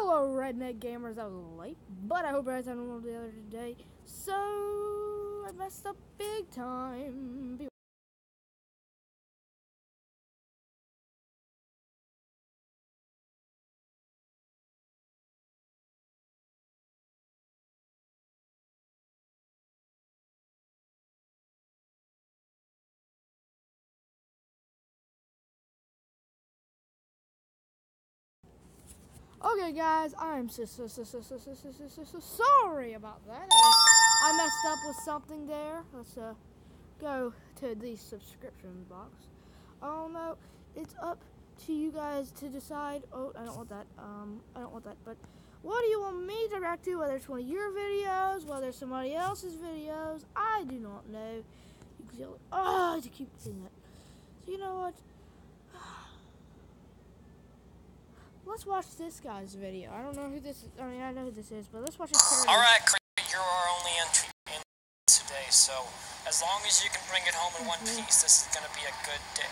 Hello, redneck gamers. I was late, but I hope you guys had one the other day. So I messed up big time. Okay, guys, I'm so sorry about that. I messed up with something there. Let's go to the subscription box. Oh no, it's up to you guys to decide. Oh, I don't want that. I don't want that. But what do you want me to react to? Whether it's one of your videos, whether it's somebody else's videos, I do not know. You can yell, oh, to keep saying that. So you know what? Let's watch this guy's video. I don't know who this is. I mean, I know who this is, but let's watch his parody. Alright, you're our only entry in today, so as long as you can bring it home in one piece, this is gonna be a good day.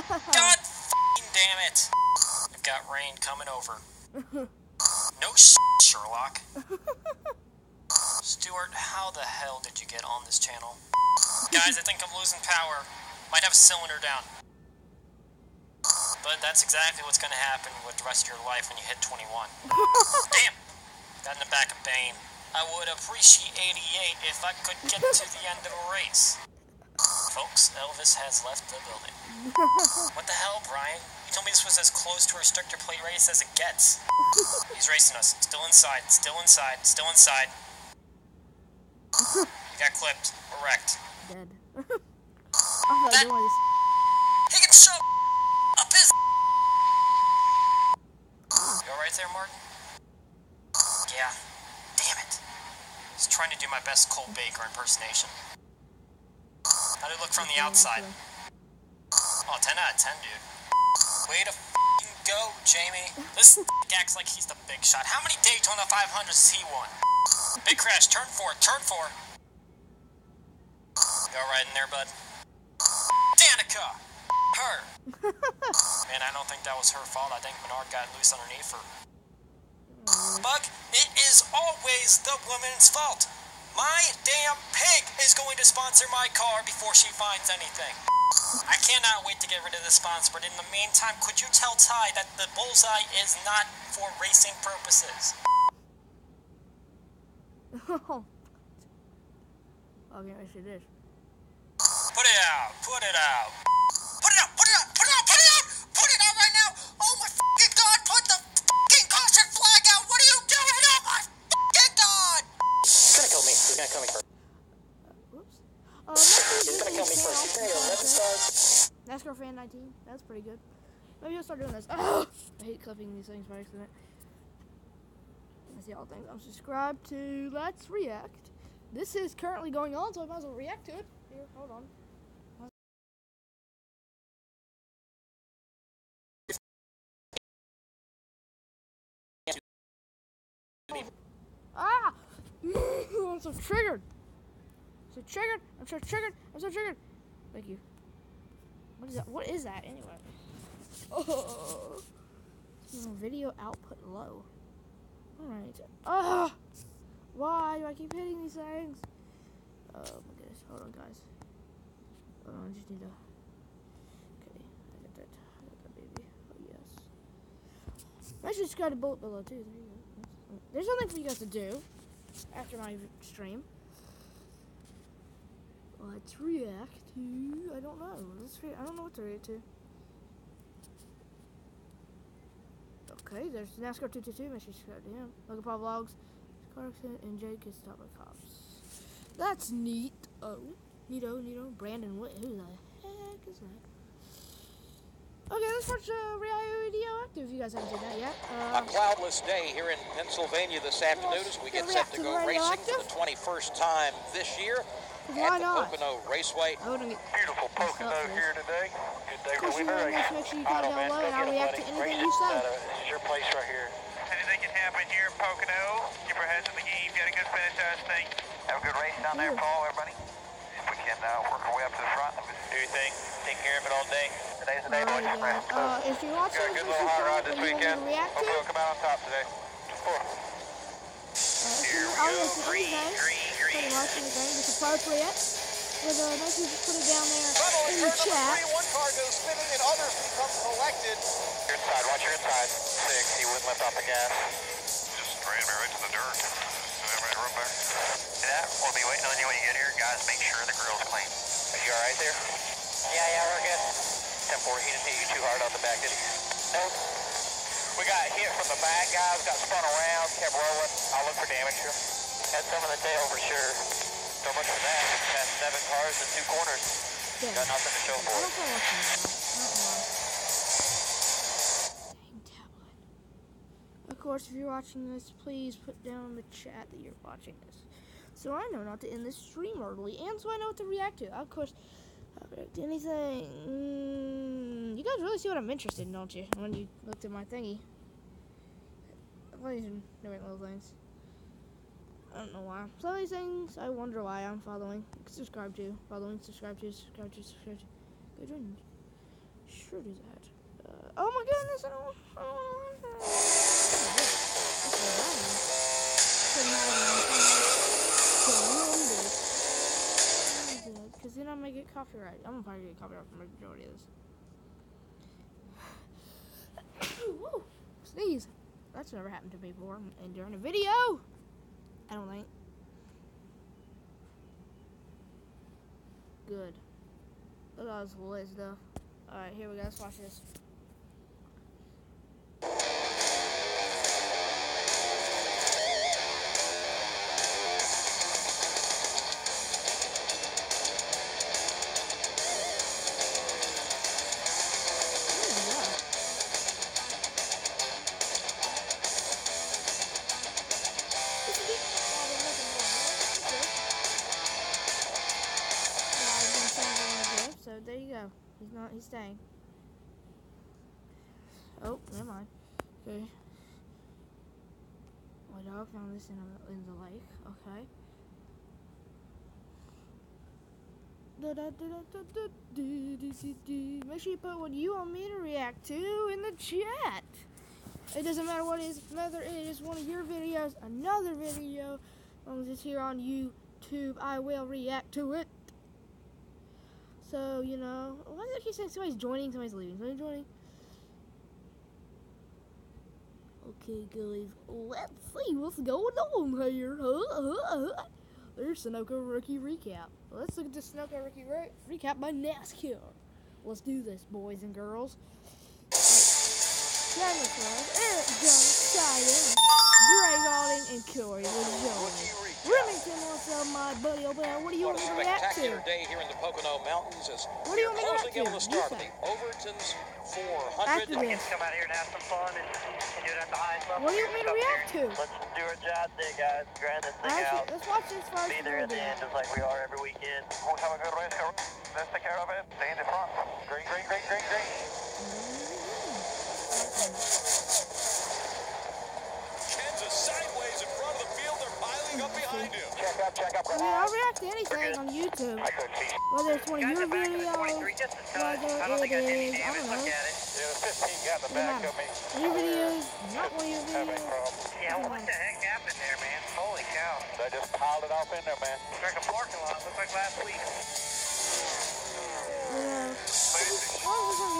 God f***ing damn it! I've got rain coming over. No Sherlock. Stuart, how the hell did you get on this channel? Guys, I think I'm losing power. Might have a cylinder down. But that's exactly what's going to happen with the rest of your life when you hit 21. Damn! Got in the back of Bane. I would appreciate 88 if I could get to the end of a race. Folks, Elvis has left the building. What the hell, Brian? You told me this was as close to a restrictor plate race as it gets. He's racing us. Still inside, still inside, still inside. You got clipped. We're wrecked. Dead. He can shove up his... You alright there, Martin? Yeah. Damn it. I was trying to do my best Cole Baker impersonation. How'd it look from the outside? Oh, 10 out of 10, dude. Way to f***ing go, Jamie. This acts like he's the big shot. How many Daytona 500s has he won? Big crash, turn 4, turn 4. You alright in there, bud? Danica! Her! Man, I don't think that was her fault. I think Menard got loose underneath her. Bug, it is always the woman's fault. My damn pig is going to sponsor my car before she finds anything. I cannot wait to get rid of this sponsor, but in the meantime, could you tell Ty that the bullseye is not for racing purposes? Okay, I see this. Put it out, put it out. Put it out, put it out, put it out, put it out! Put it out right now! Oh my fucking god, put the fucking caution flag out! What are you doing? Oh my fucking god! He's gonna kill me. He's gonna kill me first. Whoops. He's gonna kill me first. He's gonna get 11 stars. NASCAR fan 19. That's pretty good. Maybe I'll start doing this. Oh, I hate clipping these things by accident. That's the all things I'm subscribed to. Let's react. This is currently going on, so I might as well react to it. Here, hold on. Ah! I'm so triggered. So triggered. I'm so triggered. I'm so triggered. Thank you. What is that? What is that anyway? Oh. Video output low. Alright. Ah! Why do I keep hitting these things? Oh my goodness. Hold on, guys. Hold on, I just need to... Okay, I got that. I got that baby. Oh, yes. I should subscribe to bullet below, too. There you go. There's something for you guys to do after my stream. Let's react to... I don't know. I don't know what to react to. Okay, there's NASCAR 222. Make sure you subscribe to him. Logan Paul Vlogs. Car accident and Jake gets stopped by cops. That's neat. Oh, neato. Brandon, who the heck is that? Okay, let's watch Radioactive if you guys haven't seen that yet. A cloudless day here in Pennsylvania this afternoon as we get set to go racing for the 21st time this year at the Pocono Raceway. Beautiful Pocono here today. Good day for winter racing. Make sure you comment down below and I'll react to anything you say. This is your place right here. Anything can happen here in Pocono. Keep our heads in the game. Got a good finish, I think. Have a good race down there, Paul, everybody. If we can work our way up to the front, do your thing. Take care of it all day. Today's the day, boys. If you're watching Got a this, good little hot rod what this do you want me weekend. to react to? Hopefully we'll come out on top today. Here we go. Pretty much anything that's appropriate. Make sure you just put it down there in the chat. One car goes spinning and others become collected. Your inside, watch your inside. 6, he wouldn't lift off the gas. Just ran me right to the dirt. Everybody run back. Yeah, we'll be waiting on you when you get here. Guys, make sure the grill's clean. Are you alright there? Yeah, we're good. 10-4, he didn't hit you too hard on the back, did he? Nope. We got hit from the back, guys. Got spun around, kept rolling. I'll look for damage here. Had some in the tail for sure. So much for that. Passed 7 cars and 2 corners. Yeah. Got nothing to show for it. Dang tablet. Of course, if you're watching this, please put down in the chat that you're watching this, so I know not to end this stream early, and so I know what to react to. Of course, I'll react to anything. You guys really see what I'm interested in, don't you? When you looked at my thingy. I'm doing little things. I don't know why. Some of these things, I wonder why I'm following. Subscribe to. Following, subscribe to. Go join. Sure do that. Oh my goodness, I don't want that. Because then I might get copyright. I'm gonna probably get copyright from the majority of this. Woo! Sneeze. That's never happened to me before. And during a video, I don't think. Good. Look at all this lit stuff. Alright, here we go. Let's watch this. So there you go. He's staying. Oh, never mind. Okay. My dog found this in the lake. Okay. Make sure you put what you want me to react to in the chat. It doesn't matter what it is, whether it is one of your videos, another video, as long as it's here on YouTube, I will react to it. So, you know, why do I keep saying somebody's joining, somebody's leaving? Somebody's joining? Okay, guys, let's see what's going on here. There's Sunoco Rookie Recap. Let's look at the Sunoco Rookie Recap by NASCAR. Let's do this, boys and girls. Cameron Club, Eric Jones, Cheyenne, Greg Alden, and Corey Jones. Remington, what's up, my buddy over there? What do you want me to react to? Spectacular day here in the Pocono Mountains as What do you want me to react closing in to? on the start of the Overton's 400. After this. Come out here and have some fun and do it at the highest level. What do you want me to react to? Let's do our job today, guys. Grind this thing out. Let's watch this first. Be there at the end just like we are every weekend. We'll have a good race car. Let's take care of it. Stay in the front. Great. Ken's sideways in front of the field. They're piling up behind him. Check up. I mean, I'll react to anything on YouTube. I couldn't see. Whether it's one of your videos, whether it is, I don't know. Yeah, the 15 got in the back of me. Your videos, not one of your Having videos. problems. Yeah, what the heck happened there, man? Holy cow. They just piled it off in there, man. It's like a parking lot. Looked like last week.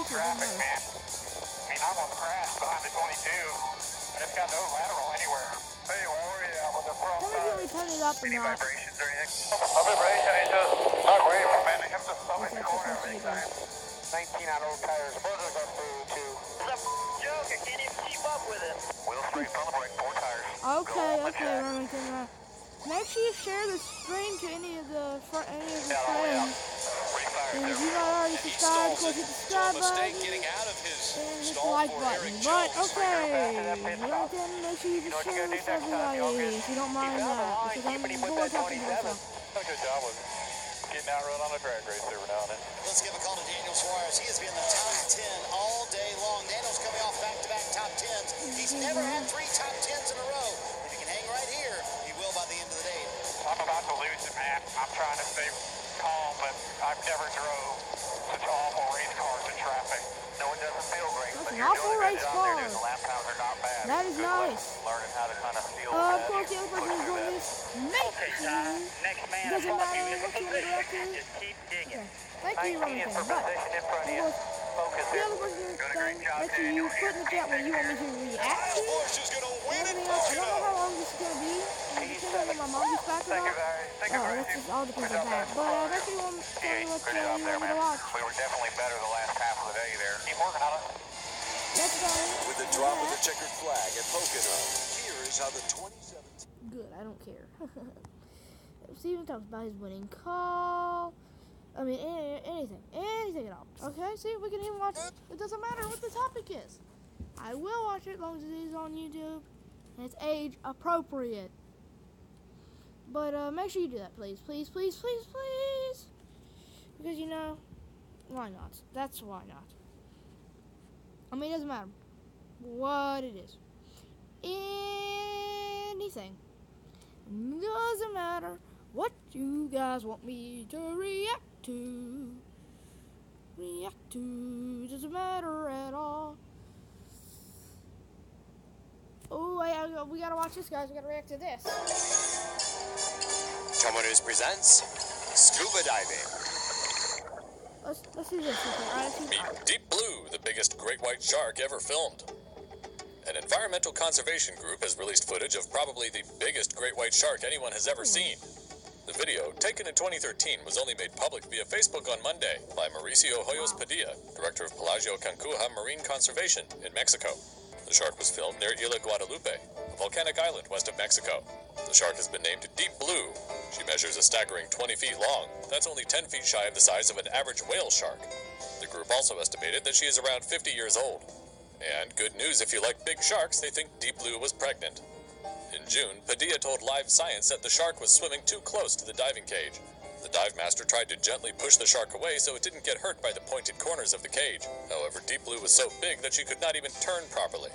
Traffic, man. I mean, I'm on the grass behind the 22. And it's got no lateral anywhere. Hey, where were you at with the front Tell me if you turn it up or Any not. vibrations or anything? A vibration, it just not away from it. It comes to stomach corner every time. 19 on old tires. Burgers are through, too. It's a joke. I can't even keep up with it. Wheel straight front of brake, 4 tires. Okay, Remington. Make sure you share the stream to any of the friends. And if you're not already subscribed, go hit the subscribe button Getting out of his and hit the stall like for button. Eric But Jones. okay, Remington, make sure you just share this to everybody if you don't mind that. Because I'm bored talking to myself. Good job with getting out run on a drag race every now and then. Let's give a call to Daniel Suarez. He has been in the top 10 all day long. Daniel's coming off back-to-back top 10s. He's never had 3 top 10s in a row. If he can hang right here, he will by the end of the day. I'm about to lose it, man. I'm trying to stay calm, but I've never drove such awful race cars in traffic. No, it doesn't feel great, That's but an you're awful doing a good race job car. there, dude. The lap times are not bad. That is Good luck nice. learning how to kind of feel Of that. course, the other person who's doing this, make Okay, sure Ty. Next man doesn't above matter you is what in you want to direct position. to. Just keep digging. Thank you, 19 Roman is King. for But position in front of of you. course, Focus the here. other person Doing a thing, great job, make sure Daniel. you put in the chat what you want me to react to. Bush is going to win it, Everything else, I don't know Pocono. how long this is going to be. And depending on when my mom gets back or Thank you, not. guys. Thank you, That's just all depends on that. But make sure you want to tell me what Good you job want there, me man. to watch. We were definitely better the last half of the day there. Keep working on it. Let's go. With the drop of the checkered flag at Pocono, here is how the 2017... Good, I don't care. Steven talks about his winning call. I mean, anything at all. Okay, see, we can even watch it. It doesn't matter what the topic is. I will watch it as long as it is on YouTube and it's age appropriate. But make sure you do that, please, please, please, please, please. Because you know, why not? That's why not. I mean, it doesn't matter what it is. Anything. Doesn't matter what you guys want me to react to. Doesn't matter at all. Oh, we gotta watch this, guys. We gotta react to this. Tomo News presents Scuba Diving. Let's do this. Meet Deep Blue, the biggest great white shark ever filmed. An environmental conservation group has released footage of probably the biggest great white shark anyone has ever seen. The video, taken in 2013, was only made public via Facebook on Monday by Mauricio Hoyos Padilla, director of Pelagio Cancuja Marine Conservation in Mexico. The shark was filmed near Isla Guadalupe, a volcanic island west of Mexico. The shark has been named Deep Blue. She measures a staggering 20 feet long. That's only 10 feet shy of the size of an average whale shark. The group also estimated that she is around 50 years old. And good news if you like big sharks, they think Deep Blue was pregnant. In June, Padilla told Live Science that the shark was swimming too close to the diving cage. The dive master tried to gently push the shark away so it didn't get hurt by the pointed corners of the cage. However, Deep Blue was so big that she could not even turn properly.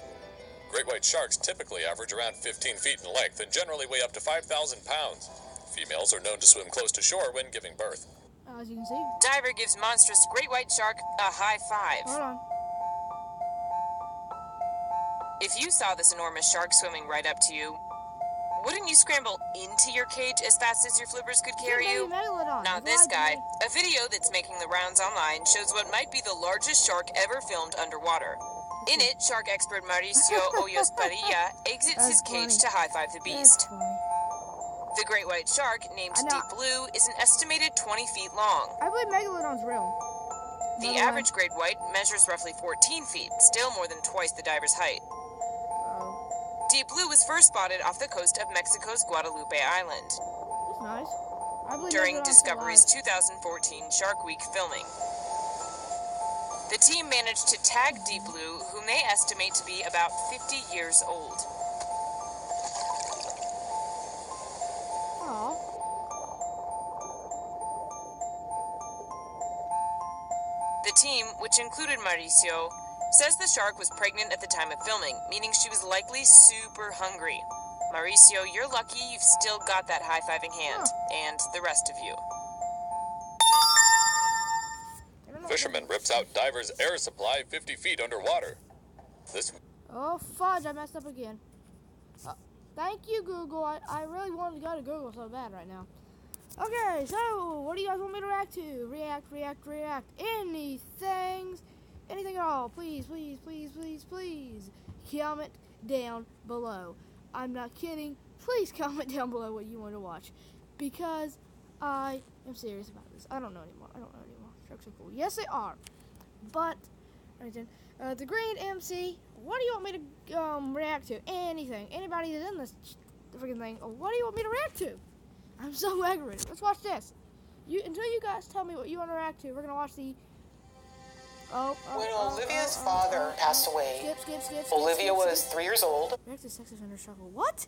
Great white sharks typically average around 15 feet in length and generally weigh up to 5,000 pounds. Females are known to swim close to shore when giving birth. As you can see. Diver gives monstrous great white shark a high five. Hold on. If you saw this enormous shark swimming right up to you, wouldn't you scramble into your cage as fast as your flippers could carry you? Not this guy. A video that's making the rounds online shows what might be the largest shark ever filmed underwater. In it, shark expert Mauricio Hoyos Padilla exits his cage to high-five the beast. The great white shark, named Deep Blue, is an estimated 20 feet long. I believe Megalodon's real. The average great white measures roughly 14 feet, still more than twice the diver's height. Deep Blue was first spotted off the coast of Mexico's Guadalupe Island. That's nice. I believe During Megalodon's Discovery's alive. 2014 Shark Week filming. The team managed to tag Deep Blue, whom they estimate to be about 50 years old. Aw. The team, which included Mauricio, says the shark was pregnant at the time of filming, meaning she was likely super hungry. Mauricio, you're lucky you've still got that high-fiving hand, and the rest of you. Fisherman rips out diver's air supply 50 feet underwater. This... Oh, fudge, I messed up again. Thank you, Google. I really wanted to go to Google so bad right now. Okay, so what do you guys want me to react to? React. Anything at all. Please. Comment down below. I'm not kidding. Please comment down below what you want to watch. Because I am serious about this. I don't know anymore. Sharks are cool. Yes, they are. But, right then, the Green MC, what do you want me to react to? Anything. Anybody that's in this freaking thing, what do you want me to react to? I'm so aggravated. Let's watch this. Until you guys tell me what you want to react to, we're going to watch the... When Olivia's father passed away, Olivia was 3 years old. React to sex offender struggle. What?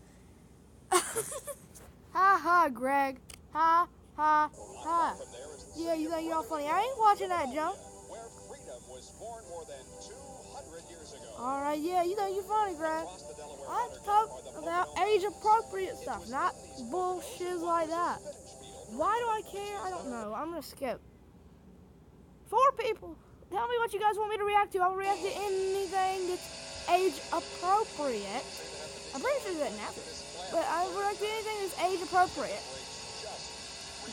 Ha, Greg. Ha. Yeah, you think you're all funny. I ain't watching that, Joe. Where freedom was born more than 200 years ago. Alright, yeah, you think you're funny, Greg. I'm talking about age-appropriate stuff, not bullshit like that. Why do I care? I don't know. I'm gonna skip. 4 people. tell me what you guys want me to react to. I'll react to anything that's age appropriate. I'm pretty sure that now, but I will react to anything that's age appropriate.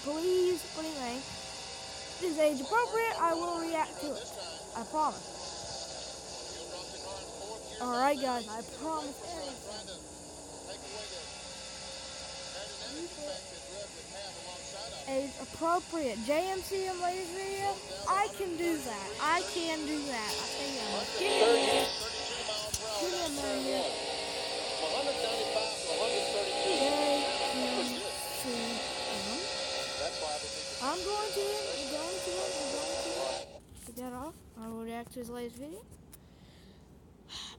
Please, anything that's age appropriate, I will react to it. I promise. Alright guys, I promise everything. Age appropriate. JMC and latest video, I can do that. I can do that. I think I'm give me a minute here. I'm going to get that off. I will react to his latest video.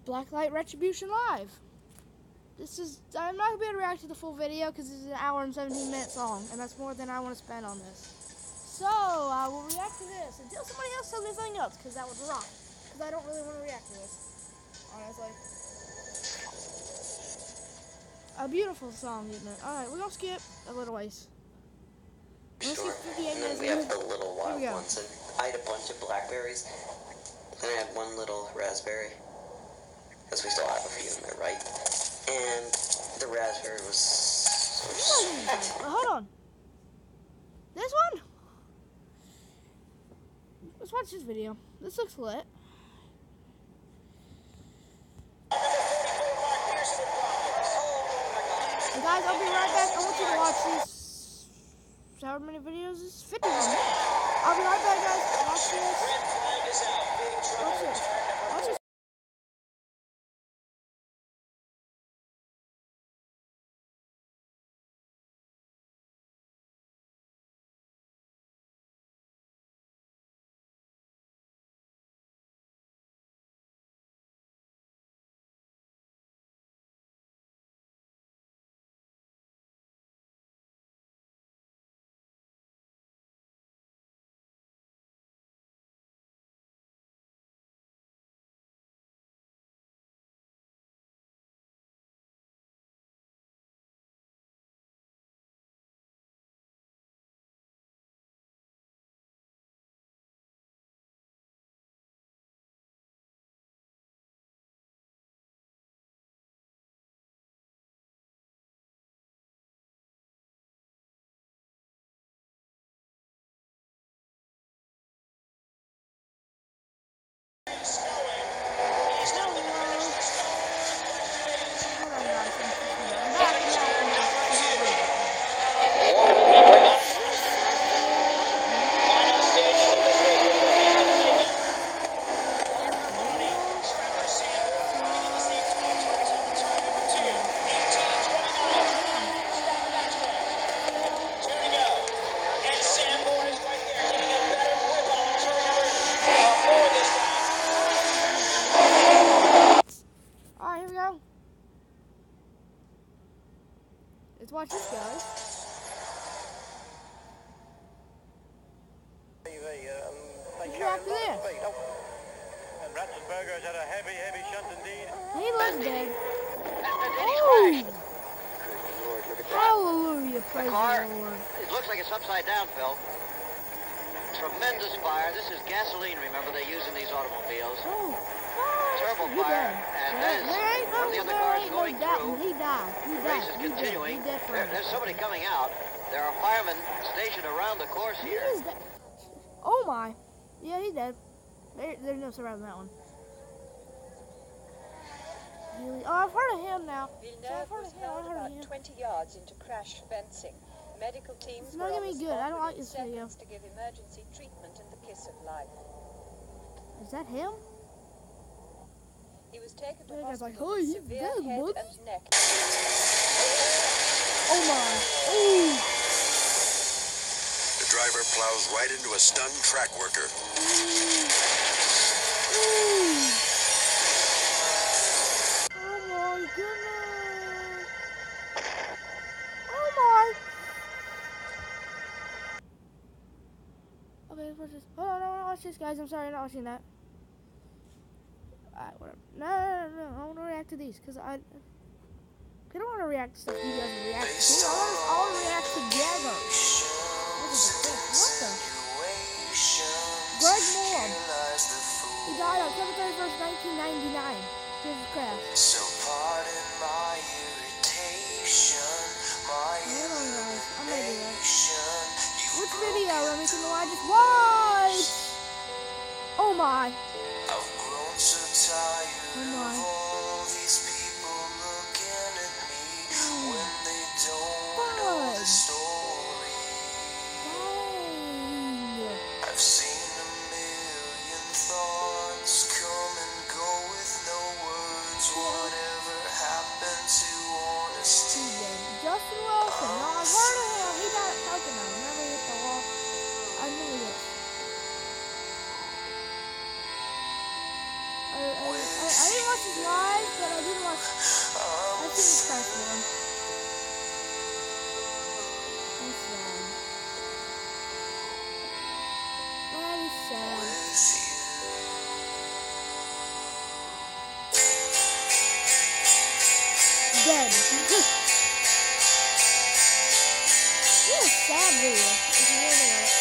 Blacklight Retribution Live. I'm not going to be able to react to the full video because this is an hour and 17 minutes long, and that's more than I want to spend on this. So, I will react to this until somebody else tells me something else, because that would rock. Because I don't really want to react to this, honestly. A beautiful song, isn't it? Alright, we're going to skip a little ways. Sure. And then we have the little wild ones, and I had a bunch of blackberries. Then I had one little raspberry, because we still have a few in there, right? And the raspberry was so sweet. Hold on. This one? Let's watch this video. This looks lit. And guys, I'll be right back. I want you to watch this. However many videos this is? 50 minutes. I'll be right back, guys. Watch this. Watch this. Watch this. Let's watch this, guys. Let's react to this. And Ratzenberger's had a heavy shunt indeed. He looks dead. Oh! Hallelujah, praise the Lord. It looks like it's upside down, Phil. Tremendous fire. This is gasoline, remember, they use in these automobiles. Oh. Terrible fire. And that is one of the other cars going through. He died. The race is continuing. There's somebody coming out. There are firemen stationed around the course here. Oh my. Yeah, he's dead. There's no surviving that one. Oh, I've heard of him now. Villeneuve was held about 20 yards into crash fencing. Medical teams it's not gonna be good. I don't like this video. To give emergency treatment and the kiss of life. Is that him? He was taken to hospital with severe head and neck. Oh my. Ooh. The driver plows right into a stunned track worker. Oh my goodness. Oh my. Okay, let's watch this. Hold on, I want to watch this, guys. I'm sorry, I'm not watching that. Alright, whatever. No. I want to react to these because I don't want to react to stuff you guys react to. I want to react together. What the? Greg Moore. He died on October 31st, 1999. Here's the crash. So pardon my irritation, my I'm gonna do that. Which video, Remy, can I just watch? Oh my. I've grown so tired of all these people looking at me when they don't know the story. I've seen a million thoughts come and go with no words. Whatever happened to honesty? Justin Wilson. No, I've heard of him. He got coconut. Never hit the wall. I knew it. I didn't watch his live, but I did watch. I think it's first one. That's sad. That is sad. Dead. It's a sad video. If you really want it.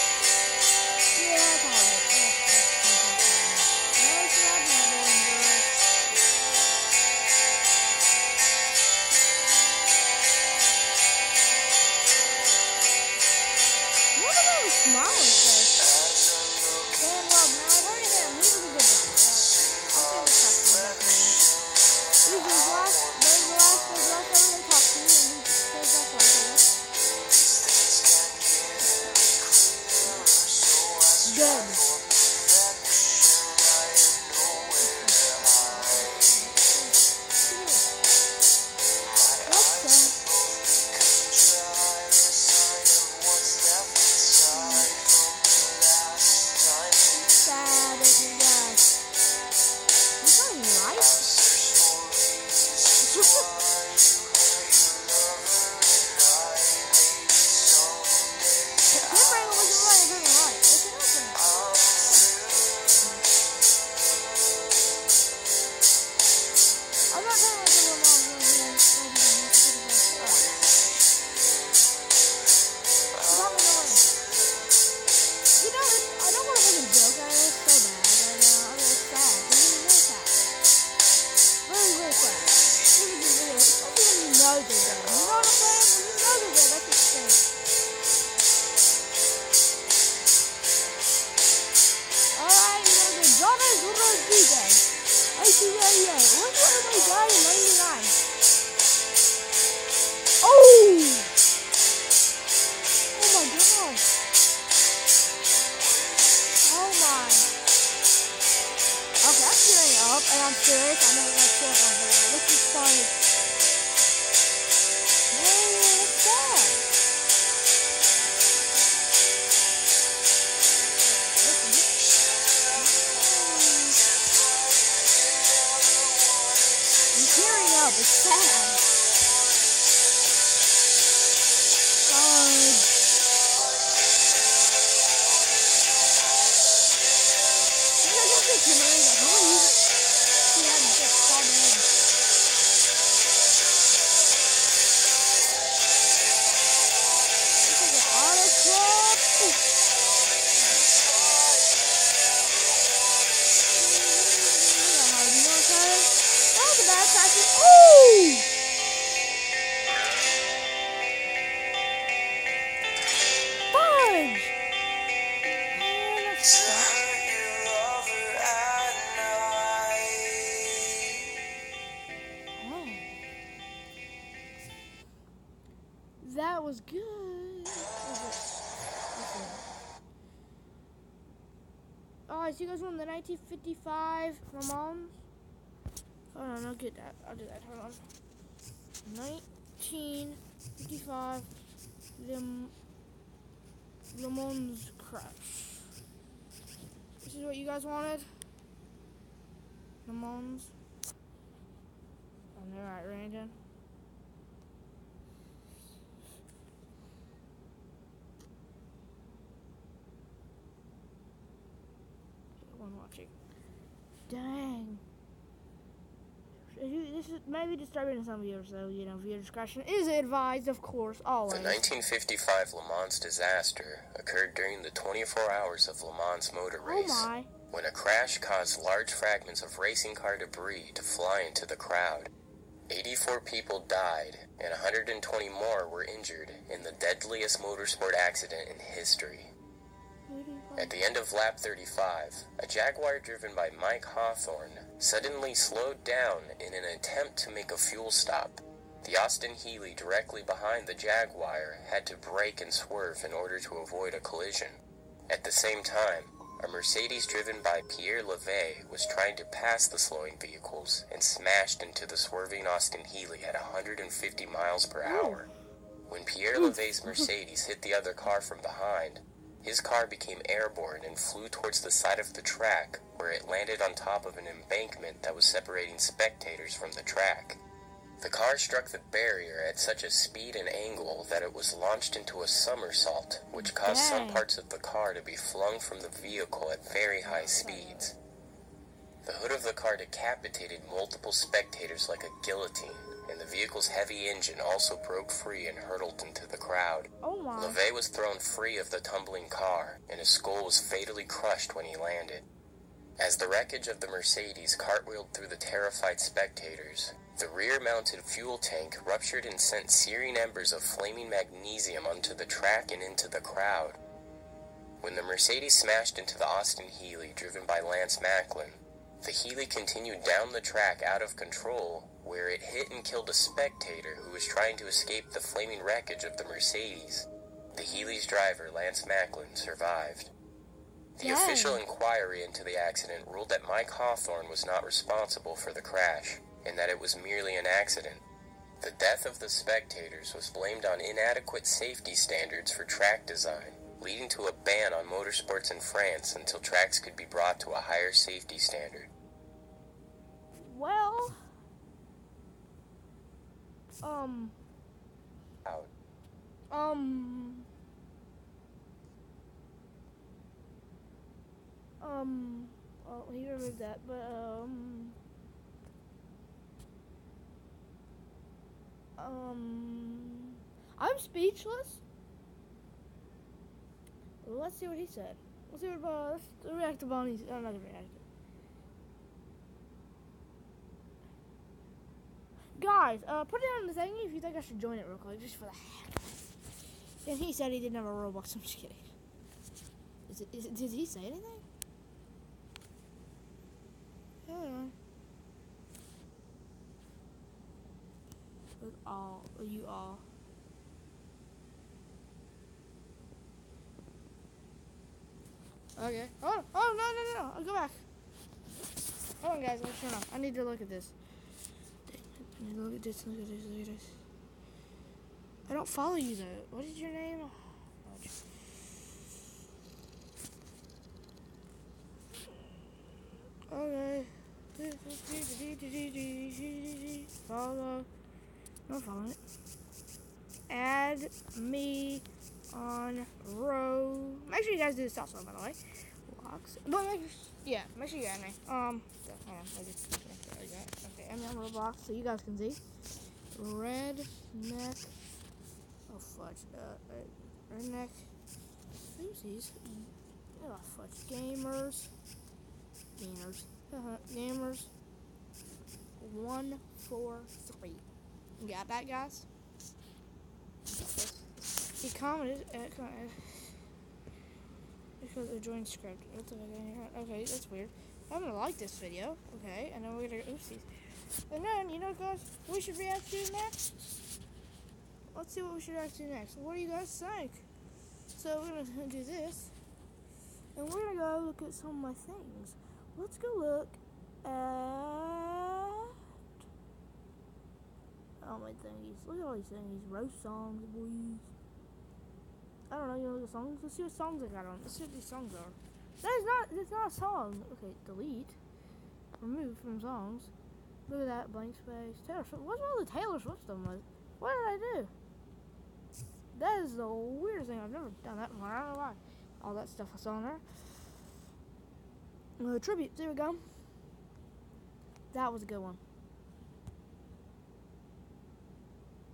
Yeah, I call it. No, it's not happening, girl. Look at him smiling face. Dan Love, now I heard of him. He was a good guy. Yeah. I think it's talking about him. This is his last ever they talked to me, and he says that's why he did. Dead. And I'm serious, I know that's shit on here. This is funny. Hey, what's that? I'm tearing up, it's sad. That was good. Alright, so you guys want the 1955 Ramones? Hold on, I'll get that. I'll do that. Hold on. 1955 Ramones Crash. This is what you guys wanted? Ramones. Alright, Brandon. Watching. Dang. This is maybe disturbing to some viewers, though. You know, viewer discretion is advised, of course, always. The 1955 Le Mans disaster occurred during the 24 hours of Le Mans motor race. Oh my. when a crash caused large fragments of racing car debris to fly into the crowd. 84 people died, and 120 more were injured in the deadliest motorsport accident in history. At the end of lap 35, a Jaguar driven by Mike Hawthorne suddenly slowed down in an attempt to make a fuel stop. The Austin Healey directly behind the Jaguar had to brake and swerve in order to avoid a collision. At the same time, a Mercedes driven by Pierre Levay was trying to pass the slowing vehicles and smashed into the swerving Austin Healey at 150 miles per hour. When Pierre Levay's Mercedes hit the other car from behind, his car became airborne and flew towards the side of the track, where it landed on top of an embankment that was separating spectators from the track. The car struck the barrier at such a speed and angle that it was launched into a somersault, which caused some parts of the car to be flung from the vehicle at very high speeds. The hood of the car decapitated multiple spectators like a guillotine, and the vehicle's heavy engine also broke free and hurtled into the crowd. Levay was thrown free of the tumbling car, and his skull was fatally crushed when he landed. As the wreckage of the Mercedes cartwheeled through the terrified spectators, the rear-mounted fuel tank ruptured and sent searing embers of flaming magnesium onto the track and into the crowd. When the Mercedes smashed into the Austin Healey driven by Lance Macklin, the Healey continued down the track out of control, where it hit and killed a spectator who was trying to escape the flaming wreckage of the Mercedes. The Healey's driver, Lance Macklin, survived. The official inquiry into the accident ruled that Mike Hawthorne was not responsible for the crash, and that it was merely an accident. The death of the spectators was blamed on inadequate safety standards for track design, leading to a ban on motorsports in France until tracks could be brought to a higher safety standard. Well, well, he removed that, but, I'm speechless. Let's see what he said. Let's see what, let's react to Bonnie's, not react. Guys, put it on the thingy if you think I should join it real quick, just for the heck of it. And he said he didn't have a Roblox, I'm just kidding. Did he say anything? Hold on. Look all, you all. Okay. Oh, no. I'll go back. Hold on, guys. Let me turn off. I need to look at this. I need to look at this. I don't follow you, though. What is your name? Okay. Follow. No following it. Add me on row. Make sure you guys do this also, by the way. But make sure you add me. Hold on. Okay, add me on Roblox so you guys can see. Redneck. Oh fudge. Redneck. Oopsies. Oh fudge. Gamers. 143. You got that, guys? He commented. Because of join script. Okay, that's weird. I'm gonna like this video. Okay, and then we're gonna oopsies. And then, you know, guys, we should react to next. Let's see what we should react to next. What do you guys think? So we're gonna do this, and we're gonna go look at some of my things. Let's go look at all my thingies. Look at all these thingies. Roast songs, boys. I don't know, you know the songs? Let's see what songs I got on. Let's see what these songs are. That's not a song. Okay, delete. Remove from songs. Look at that, blank space. Taylor Swift. What's all the Taylor Swift stuff with? What did I do? That is the weirdest thing. I've never done that before. I don't know why. All that stuff I saw on there. Tribute. There we go. That was a good one.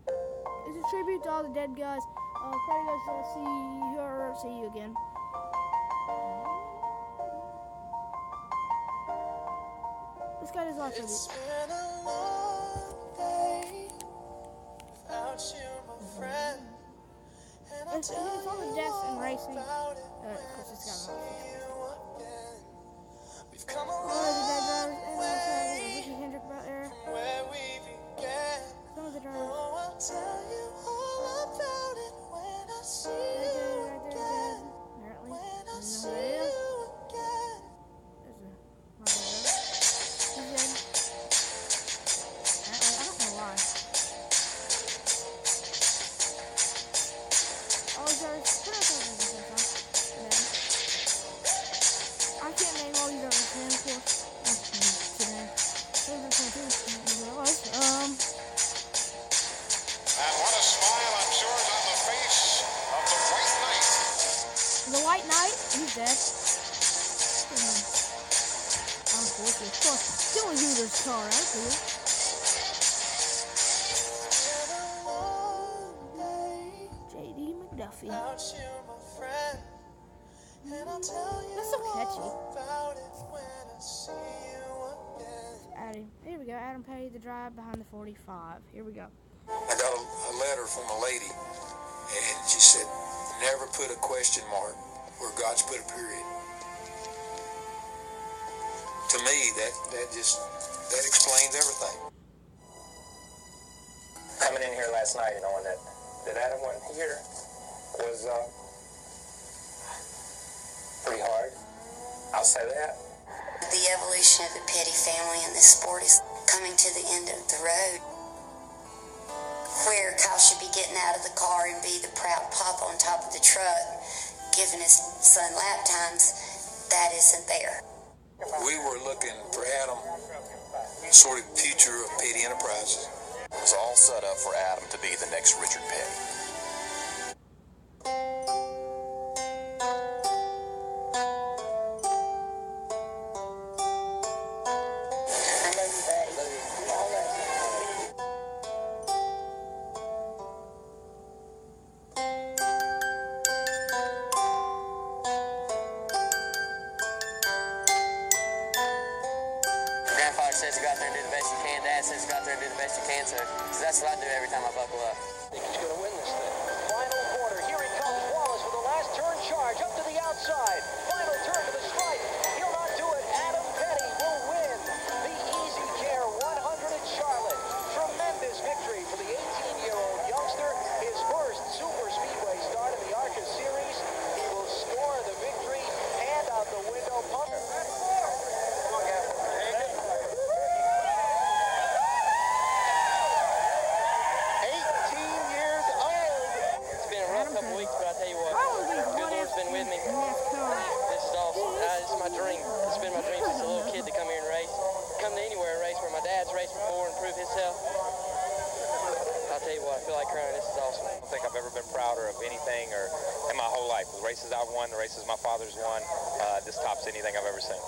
It's a tribute to all the dead guys. Probably guys see you again. This guy does lots of It's been a long day without you, my friend. And I'll it's tell all the you death and racing. about it Of course, it's got when I see you again. We've come a all the long dead drivers and way Ricky Hendrick right there. from where we began. Some of the drivers. Oh, I'll tell you all about it when I see you again. Apparently. When I I see don't know who that is. you again. There's a one of those. He's dead. Apparently, I don't know why. All these drivers, put out those things sometime. I can't name all these drivers, man, of course. And what a smile I'm sure is on the face of the White Knight. The White Knight? He's dead. Unfortunately, of course. Still a Hooters car, right? J.D. McDuffie. That's so catchy. Adam. Here we go. Adam Petty, the drive behind the 45. Here we go. I got a letter from a lady, and she said, never put a question mark where God's put a period. To me, that explains everything. Coming in here last night and knowing that Adam wasn't here was pretty hard. I'll say that. The evolution of the Petty family in this sport is coming to the end of the road, where Kyle should be getting out of the car and be the proud pop on top of the truck, giving his son lap times. That isn't there. We were looking for Adam, sort of future of Petty Enterprises. It was all set up for Adam to be the next Richard Petty. Says you go out there and do the best you can. Dad says you go out there and do the best you can. So that's what I do every time I buckle up. I think he's going to win this thing. Final corner. Here he comes. Wallace with the last turn charge up to the outside. Final turn to the stripe. He'll not do it. Adam Petty will win the Easy Care 100 at Charlotte. Tremendous victory for the 18-year-old youngster. His first super speedway start in the ARCA series. He will score the victory. Hand out the window punter. Couple weeks, but I tell you what, good Lord's been with me. This is awesome. This is my dream. It's been my dream since a little kid to come here and race. Come to anywhere and race where my dad's raced before and prove himself. I'll tell you what, I feel like crying. This is awesome. I don't think I've ever been prouder of anything or in my whole life. The races I've won, the races my father's won, this tops anything I've ever seen.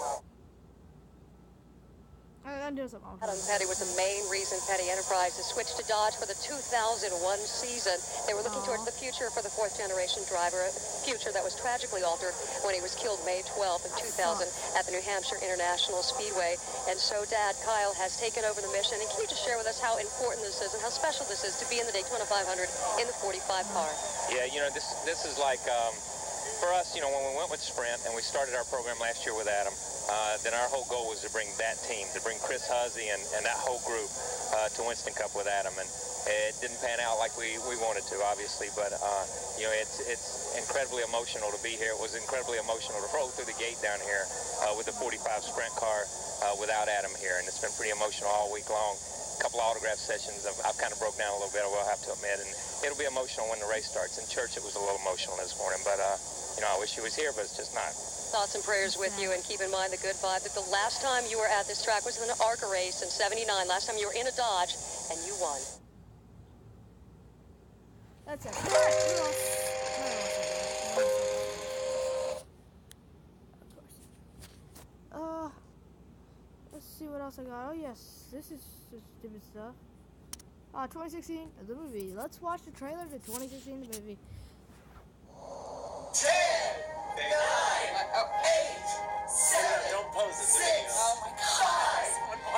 Adam Petty was the main reason Petty Enterprises switched to Dodge for the 2001 season. They were looking towards the future for the fourth-generation driver, a future that was tragically altered when he was killed May 12th of 2000 at the New Hampshire International Speedway. And so Dad, Kyle, has taken over the mission. And can you just share with us how important this is and how special this is to be in the Daytona 500 in the 45 car? Yeah, you know, this is like, for us, you know, when we went with Sprint and we started our program last year with Adam, then our whole goal was to bring that team, to bring Chris Huzzy and that whole group to Winston Cup with Adam. And it didn't pan out like we wanted to, obviously, but, you know, it's incredibly emotional to be here. It was incredibly emotional to roll through the gate down here with the 45 Sprint car without Adam here, and it's been pretty emotional all week long. A couple of autograph sessions, I've kind of broke down a little bit, I will have to admit, and it'll be emotional when the race starts. In church, it was a little emotional this morning, but, you know, I wish he was here, but it's just not. Thoughts and prayers with you, and keep in mind the good vibe that the last time you were at this track was in an ARCA race in '79. Last time you were in a Dodge, and you won. That's it. Let's see what else I got. Oh yes, this is just stupid stuff. 2016, the movie. Let's watch the trailer to 2016, the movie. 10, 9, 8, 7, 6, 5,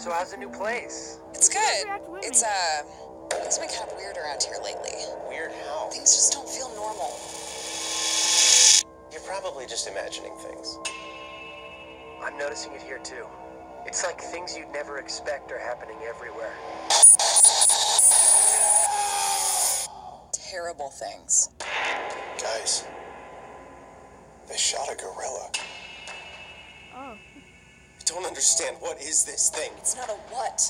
So how's the new place? It's good. It's been kind of weird around here lately. Weird how? Things just don't feel normal. You're probably just imagining things. I'm noticing it here too. It's like things you'd never expect are happening everywhere. Terrible things. Guys, they shot a gorilla. Oh. I don't understand. What is this thing? It's not a what.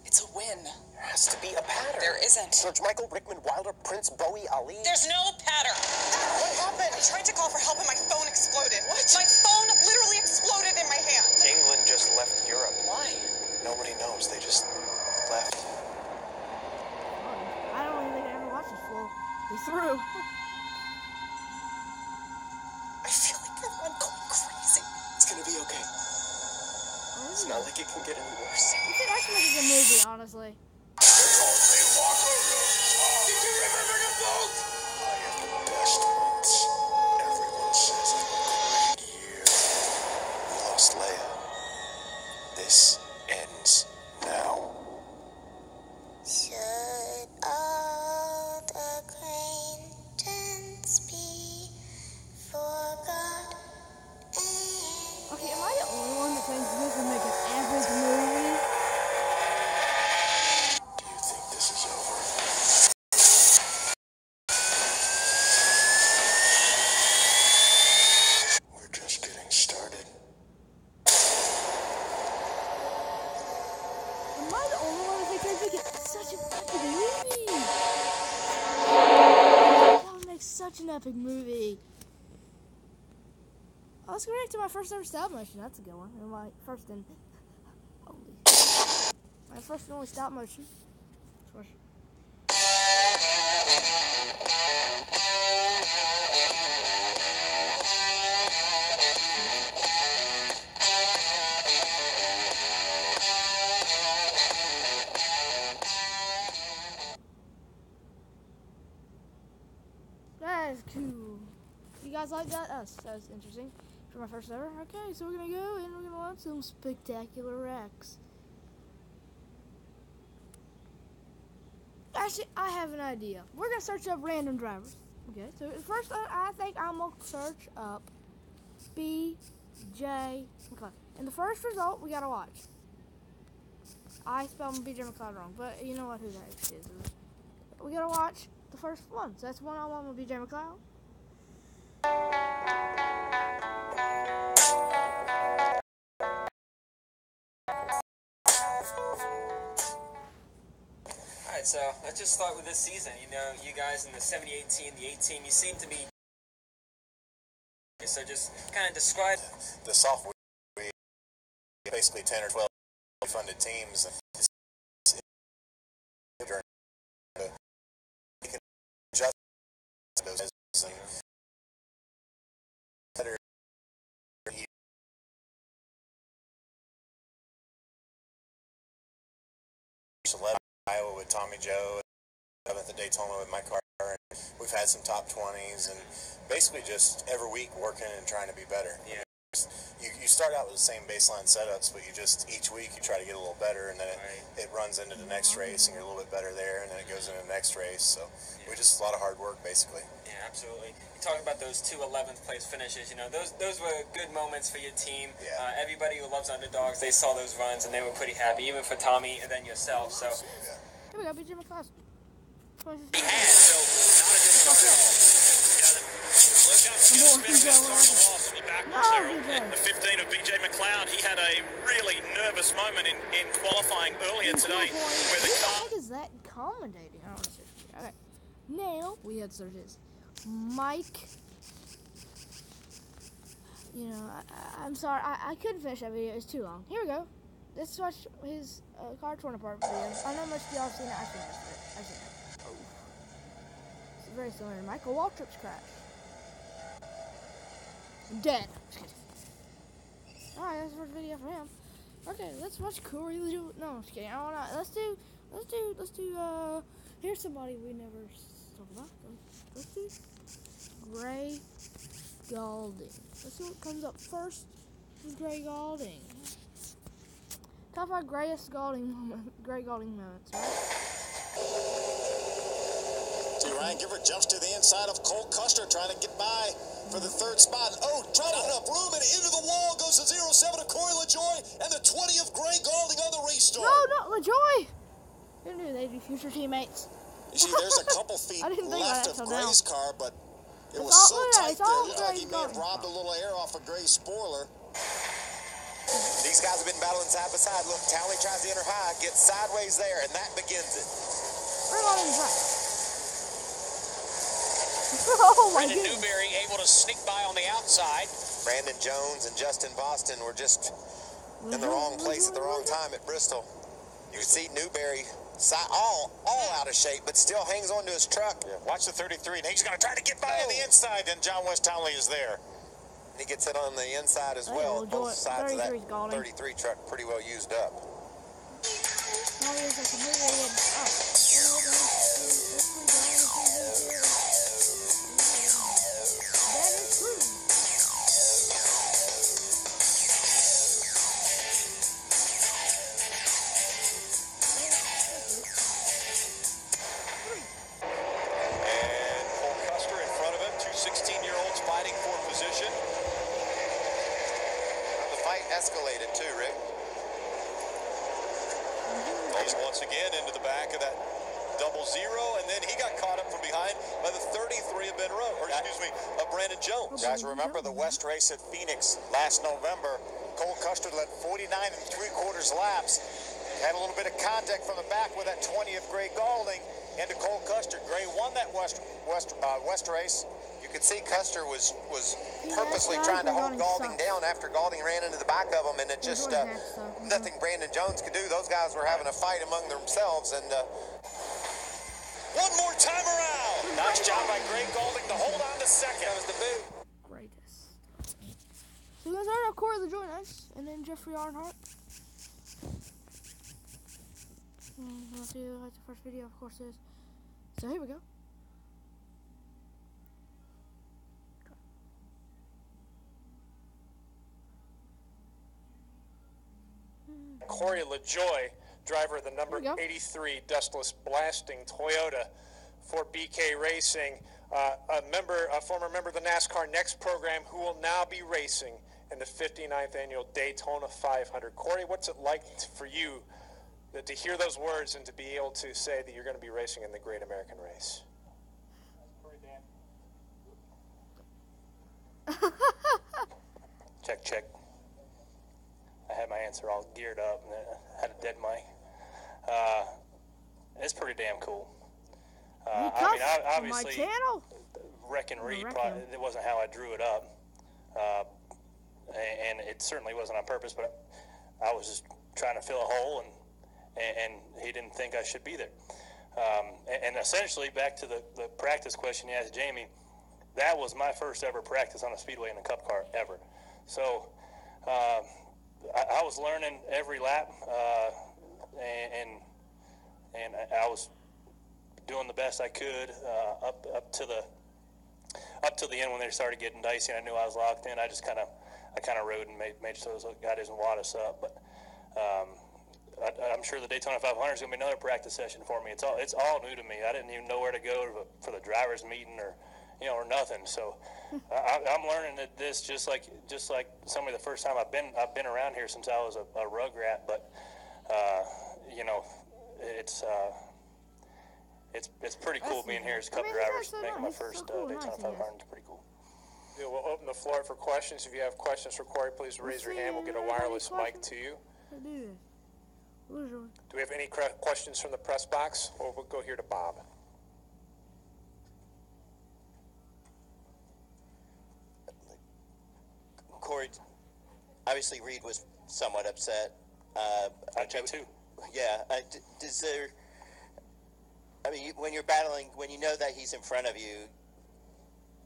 It's a win. There has to be a pattern. There isn't. George Michael, Rickman, Wilder, Prince, Bowie, Ali. There's no pattern. What happened? I tried to call for help and my phone exploded. What? My phone literally exploded in my hand. England just left Europe. Why? Nobody knows. They just left. I don't even think I ever watched this full. They threw. I feel like I'm going crazy. It's gonna be okay. It's not like it can get any worse. You could actually make a good movie, honestly. Did you remember the boat? I am the best ones. Everyone says I'm a great year. We lost Leia. This ends now. Should old acquaintance be forgot? Okay, am I the only one that thinks this would make an epic movie? Do you think this is over? We're just getting started. Am I the only one that thinks this would make such an epic movie? That would make such an epic movie. Oh, let's go back to my first ever stop motion. That's a good one. And my first and only stop motion. That is cool. You guys like that? That was interesting. For my first ever. Okay, so we're gonna go and we're gonna watch some spectacular wrecks. Actually, I have an idea. We're gonna search up random drivers. Okay, so first I think I'm gonna search up BJ McLeod. And the first result we gotta watch. I spelled BJ McLeod wrong, but you know what? Who that is? We gotta watch the first one. So that's 1-on-1 with BJ McLeod. Alright, so let's just start with this season. You know, you guys in the 70-18, the 18, you seem to be... So just kind of describe... The sophomore, we basically 10 or 12 funded teams. You can adjust those and Iowa with Tommy Joe, 7th at Daytona with Mike Carter. We've had some top 20s, and basically just every week working and trying to be better. Yeah. You start out with the same baseline setups, but you just each week you try to get a little better, and then it runs into the next race, and you're a little bit better there, and then it goes into the next race. So we just a lot of hard work, basically. Yeah, absolutely. You talk about those 2 11th place finishes. You know, those were good moments for your team. Yeah. Everybody who loves underdogs, they saw those runs and they were pretty happy, even for Tommy and then yourself. So. Yeah. Here we go, BJ McLeod. The 15 of BJ McLeod, he had a really nervous moment in qualifying earlier today. Where the car... What the heck is that commentating? I don't know. Okay. Now, we had searches. Mike. You know, I'm sorry. I couldn't finish that video. It's too long. Here we go. Let's watch his car torn apart video. I know much of y'all have seen it. I finished it. I've seen it. Oh. It's very similar to Michael Waltrip's crash. Dead. Alright, that's the first video for him. Okay, let's watch Corey. No, I'm just kidding. I don't know. Let's do, here's somebody we never talked about. Let's do Gray Galding. Let's see what comes up first with Gray Galding. Top 5 great Golding moments, right? Ryan Gifford jumps to the inside of Cole Custer, trying to get by for the third spot. Oh, not enough room, and into the wall goes the 07 of Corey LaJoy and the 20 of Gray Golding on the restart. No, not LaJoy. Who knew they'd be future teammates? You see, there's a couple feet left of Gray's car, but it was so tight there. It looked like he may have robbed a little air off of Gray's spoiler. These guys have been battling side by side. Look, Townley tries to enter high, gets sideways there, and that begins it. Oh my Brendan Newberry able to sneak by on the outside. Brandon Jones and Justin Boston were just in the wrong place at the wrong time at Bristol. You can see Newberry all out of shape, but still hangs on to his truck. Yeah, watch the 33, and he's going to try to get by on the inside, and John West Townley is there. And he gets it on the inside as well. Both sides of that 33 truck pretty well used up. Escalated too, Rick. Goes once again into the back of that 00, and then he got caught up from behind by the 33 of Ben Rowe, or excuse me, of Brandon Jones. Guys, remember the West race at Phoenix last November? Cole Custer led 49 3/4 laps. Had a little bit of contact from the back with that 20th Gray Golding into Cole Custer. Gray won that West race. You could see Custer was purposely trying to hold Golding down after Golding ran into the back of him, and it just nothing Brandon Jones could do. Those guys were having a fight among themselves, and one more time around. Nice job by Gray Golding to hold on to second. That was the boot. Greatest. So guys, I Corey LaJoy next, and then Jeffrey Arnhart. Let's see what the first video, of course, is. So here we go. Corey LaJoy, driver of the number 83 dustless blasting Toyota for BK Racing, a former member of the NASCAR Next program who will now be racing in the 59th annual Daytona 500. Corey, what's it like for you to hear those words and to be able to say that you're going to be racing in the Great American Race? Check, check. I had my answer all geared up and I had a dead mic. It's pretty damn cool. I mean, obviously, Wreck and Read, it wasn't how I drew it up. And it certainly wasn't on purpose, but I was just trying to fill a hole, and he didn't think I should be there. And essentially, back to the practice question you asked Jamie, that was my first ever practice on a speedway in a cup car ever. So I was learning every lap, and I was doing the best I could up to the end when they started getting dicey. And I knew I was locked in. I kind of rode and made sure those guys didn't wad us up. But I'm sure the Daytona 500 is going to be another practice session for me. It's all new to me. I didn't even know where to go for the drivers' meeting or nothing. So I'm learning this just like somebody the first time I've been around here since I was a rug rat. But it's pretty cool being here as cup drivers. Making my first Daytona 500 is pretty cool. Yeah, we'll open the floor for questions. If you have questions for Corey, please raise your hand. We'll get a wireless mic to you. Do we have any questions from the press box? Or we'll go here to Bob. Corey, obviously Reed was somewhat upset. I do too. Yeah. Does there? I mean, when you're battling, when you know that he's in front of you,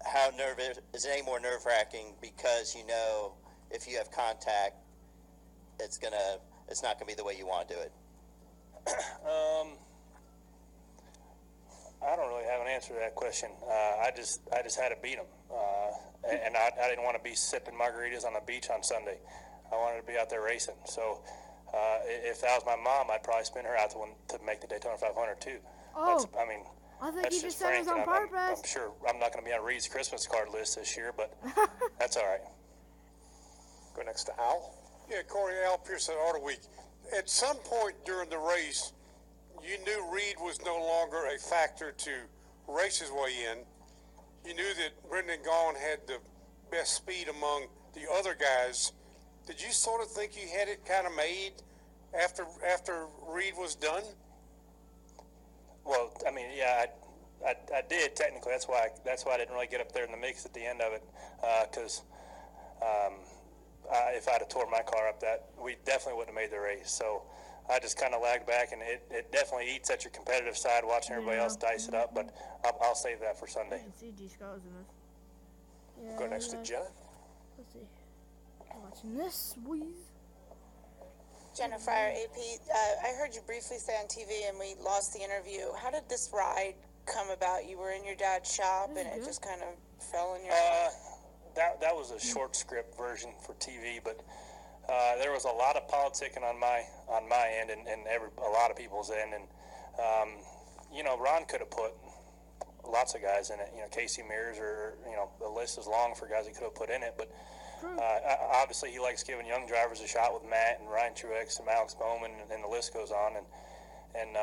how nervous is it? Any more nerve-wracking because you know if you have contact, it's not gonna be the way you want to do it. I don't really have an answer to that question. I just had to beat him, and I didn't want to be sipping margaritas on the beach on Sunday. I wanted to be out there racing. So If that was my mom, I'd probably spin her out to make the Daytona 500 too. Oh, I mean, I think that's you just just said it frank, was on and purpose. I'm sure I'm not going to be on Reed's Christmas card list this year, but that's all right. Go next to Al. Yeah, Corey, Al Pierce at Auto Week. At some point during the race, you knew Reed was no longer a factor to race his way in. You knew that Brendan Gaughan had the best speed among the other guys. Did you sort of think you had it kind of made after Reed was done? Well, I mean, yeah, I did technically. That's why I didn't really get up there in the mix at the end of it, because if I'd have tore my car up, that we definitely wouldn't have made the race. So I just kind of lagged back, and it definitely eats at your competitive side watching everybody else dice it up. But I'll save that for Sunday. I can see these scars in this. Yeah, Go next to Jenna. Let's see. Watching this, squeeze. Jennifer, AP, I heard you briefly say on TV and we lost the interview. How did this ride come about? You were in your dad's shop and it just kind of fell in your lap? That was a short script version for TV, but there was a lot of politicking on my end and a lot of people's end, and you know, Ron could have put lots of guys in it. You know, Casey Mears, or you know, the list is long for guys he could have put in it, but. Obviously, he likes giving young drivers a shot with Matt and Ryan Truex and Alex Bowman, and the list goes on. And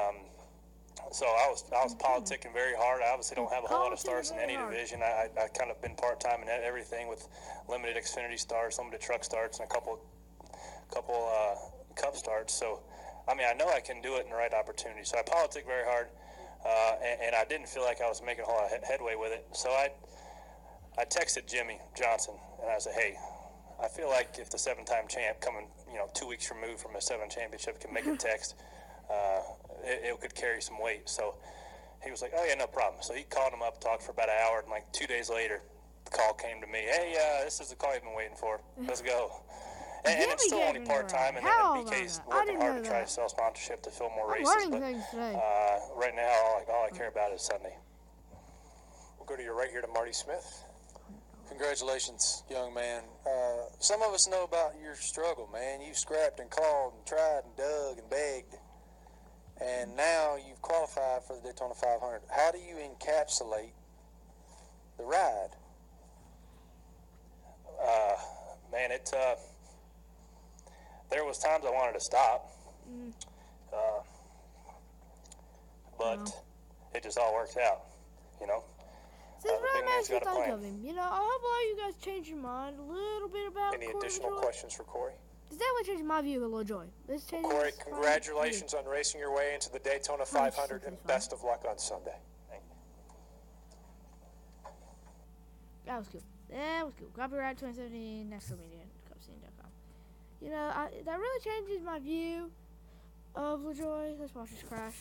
so I was politicking very hard. I obviously don't have a whole lot of starts in any division. I kind of been part-time in everything with limited Xfinity starts, limited truck starts, and a couple Cup starts. So, I mean, I know I can do it in the right opportunity. So I politic very hard, and I didn't feel like I was making a whole lot of headway with it. So I texted Jimmy Johnson, and I said, hey, I feel like if the 7-time champ coming, 2 weeks removed from a 7 championship can make a text, it could carry some weight. So he was like, oh, yeah, no problem. So he called him up, talked for about an hour, and like 2 days later, the call came to me. Hey, this is the call you've been waiting for. Let's go. And it's still only part-time, and BK's working hard to try to sell sponsorship to fill more races. But right now, all I care about is Sunday. We'll go to your right here to Marty Smith. Congratulations, young man. Some of us know about your struggle, man. You've scrapped and clawed and tried and dug and begged, and now you've qualified for the Daytona 500. How do you encapsulate the ride? Man, there was times I wanted to stop, but it just all worked out, This really makes me think of him. I hope all you guys change your mind a little bit about Any additional questions for Corey? Does that change my view of LaJoy? Corey, congratulations on racing your way into the Daytona 500, and best of luck on Sunday. Thank you. That was cool. That was cool. Copyright 2017, NextComedia.com. That really changes my view of LaJoy. Let's watch this crash.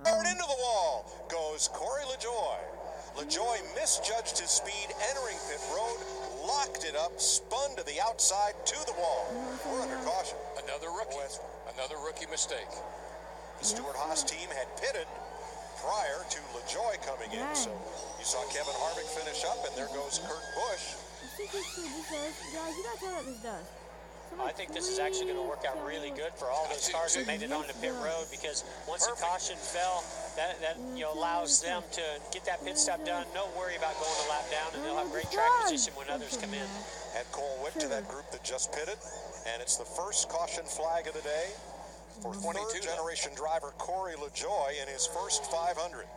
Forward into the wall goes Corey LaJoy. LaJoy misjudged his speed entering pit road, locked it up, spun to the outside to the wall. We're under caution. Another rookie mistake. The Stewart-Haas team had pitted prior to LaJoy coming in, so you saw Kevin Harvick finish up, and there goes Kurt Busch. I think this does. Guys, you gotta tell what this does. I think this is actually going to work out really good for all those cars that made it onto pit road, because once the caution fell, that allows them to get that pit stop done, no worry about going a lap down, and they'll have great track position when others come in. And Cole Witt to that group that just pitted, and it's the first caution flag of the day for third-generation driver Corey LaJoy in his first 500.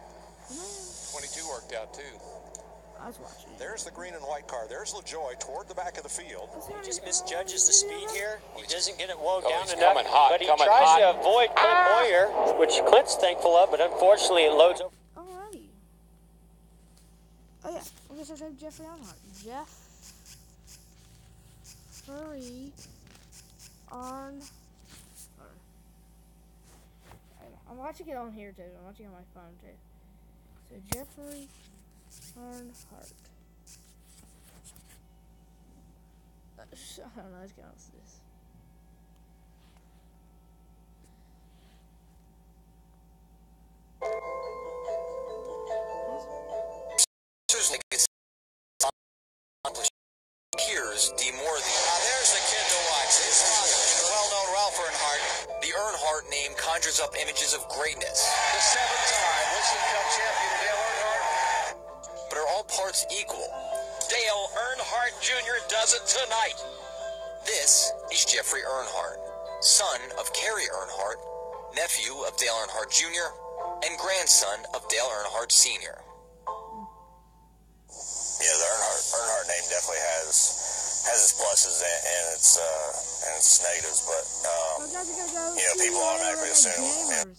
22 worked out too. I was watching. There's the green and white car. There's LaJoy toward the back of the field. He just misjudges the speed here. He doesn't get it wound down he's enough. Coming hot, but he coming tries hot. to avoid Clint Boyer, which Clint's thankful of, but unfortunately it loads over. Alrighty. Oh yeah, I guess I said Jeffrey Earnhardt. Jeffrey Earnhardt. I'm watching it on here too. I'm watching it on my phone too. So Jeffrey Earnhardt. I don't know. Let's get on to this. Here's D. Moore. Now there's the kid to watch. His father, well-known Ralph Earnhardt, Earnhardt name conjures up images of greatness. The 7-time Winston Cup champion Dale Earnhardt. But are all parts equal? Dale Earnhardt Jr. does it tonight. This is Jeffrey Earnhardt, son of Carrie Earnhardt, nephew of Dale Earnhardt Jr., and grandson of Dale Earnhardt Sr. Yeah, the Earnhardt name definitely has its pluses and its negatives, but you know, people automatically assume.